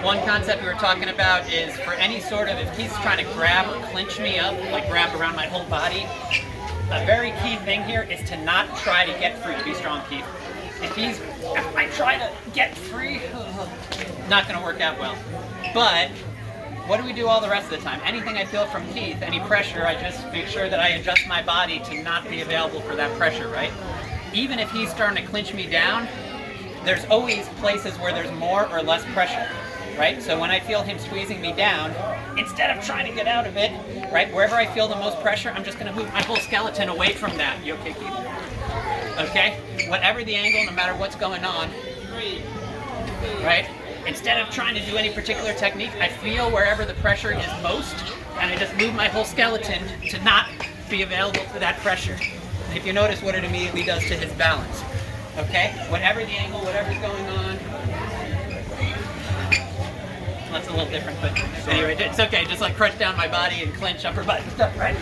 one concept we were talking about is for any sort of, if he's trying to grab or clinch me up, like grab around my whole body, a very key thing here is to not try to get free. Be strong, Keith. If I try to get free, not going to work out well. But what do we do all the rest of the time? Anything I feel from Keith, any pressure, I just make sure that I adjust my body to not be available for that pressure, right? Even if he's starting to clinch me down, there's always places where there's more or less pressure, right? So when I feel him squeezing me down, instead of trying to get out of it, right, wherever I feel the most pressure, I'm just going to move my whole skeleton away from that. You okay, Keith? Okay? Whatever the angle, no matter what's going on, right? Instead of trying to do any particular technique, I feel wherever the pressure is most, and I just move my whole skeleton to not be available to that pressure. If you notice what it immediately does to his balance. Okay? Whatever the angle, whatever's going on. That's a little different, but anyway, it's okay. Just like crunch down my body and clench upper body stuff, right?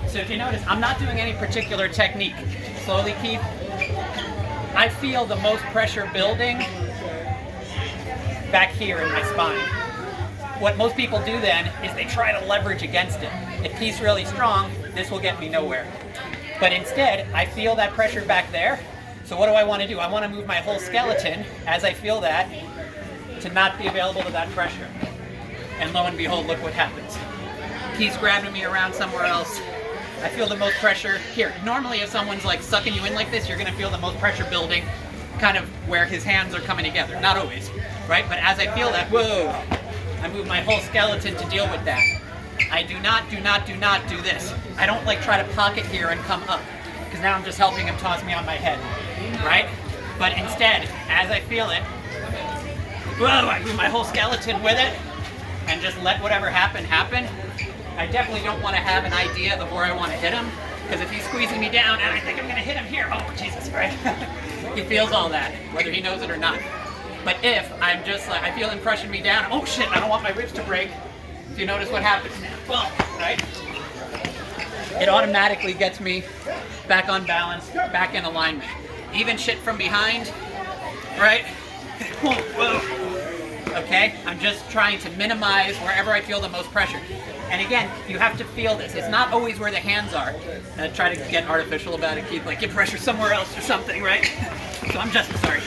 So if you notice, I'm not doing any particular technique. Slowly, Keith. I feel the most pressure building back here in my spine. What most people do then is they try to leverage against it. If Keith's really strong, this will get me nowhere. But instead, I feel that pressure back there. So what do I want to do? I want to move my whole skeleton as I feel that to not be available to that pressure. And lo and behold, look what happens. Keith's grabbing me around somewhere else. I feel the most pressure here. Normally if someone's like sucking you in like this, you're going to feel the most pressure building kind of where his hands are coming together. Not always, right? But as I feel that, whoa, I move my whole skeleton to deal with that. I do not do this. I don't like try to pocket here and come up, because now I'm just helping him toss me on my head, right? But instead, as I feel it, whoa, I move my whole skeleton with it and just let whatever happen. I definitely don't want to have an idea of where I want to hit him, because if he's squeezing me down and I think I'm going to hit him here, oh Jesus, right? He feels all that, whether he knows it or not. But if I'm just like, I feel him crushing me down, oh shit, I don't want my ribs to break. If you notice what happens now, well, right? It automatically gets me back on balance, back in alignment. Even shit from behind, right? Whoa. Okay, I'm just trying to minimize wherever I feel the most pressure. And again, you have to feel this. It's not always where the hands are. Try to get artificial about it, keep like get pressure somewhere else or something, right? So I'm just sorry.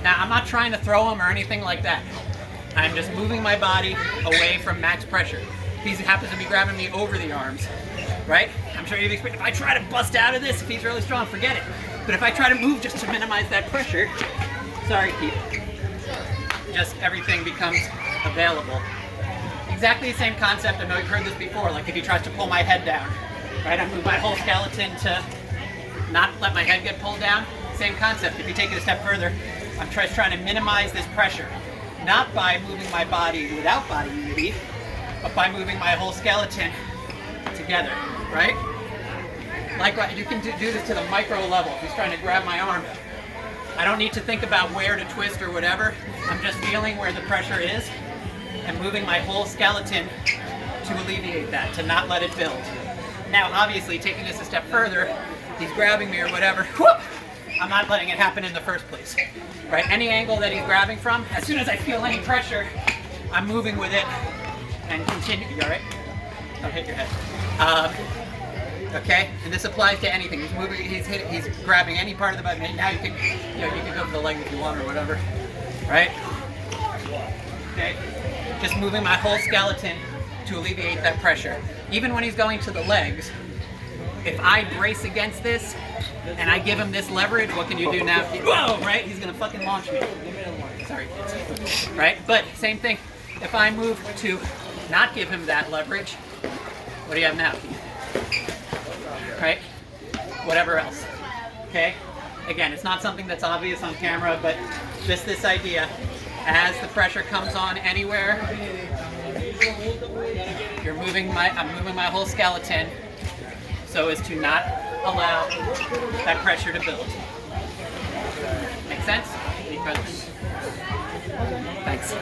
Now I'm not trying to throw him or anything like that. I'm just moving my body away from max pressure. If he happens to be grabbing me over the arms, right? I'm sure you'd expect, if I try to bust out of this, if he's really strong, forget it. But if I try to move just to minimize that pressure, sorry, Keith, just everything becomes available. Exactly the same concept. I know you've heard this before, like if he tries to pull my head down, right? I move my whole skeleton to not let my head get pulled down. Same concept. If you take it a step further, I'm trying to minimize this pressure. Not by moving my body without body unity, but by moving my whole skeleton together, right? Likewise, you can do this to the micro level. If he's trying to grab my arm, I don't need to think about where to twist or whatever. I'm just feeling where the pressure is and moving my whole skeleton to alleviate that, to not let it build. Now, obviously, taking this a step further, he's grabbing me or whatever, whoop, I'm not letting it happen in the first place, right? Any angle that he's grabbing from, as soon as I feel any pressure, I'm moving with it and continue. You all right? Don't hit your head. Okay, and this applies to anything. He's moving, he's grabbing any part of the body. Now you can go for the leg if you want or whatever, right? Okay, just moving my whole skeleton to alleviate that pressure. Even when he's going to the legs, if I brace against this and I give him this leverage, what can you do now? Whoa, right? He's gonna fucking launch me. Sorry, kids. Right? But same thing. If I move to not give him that leverage, what do you have now? Right? Whatever else. Okay? Again, it's not something that's obvious on camera, but just this idea. As the pressure comes on anywhere, I'm moving my whole skeleton so as to not allow that pressure to build. Make sense? Any questions? Thanks.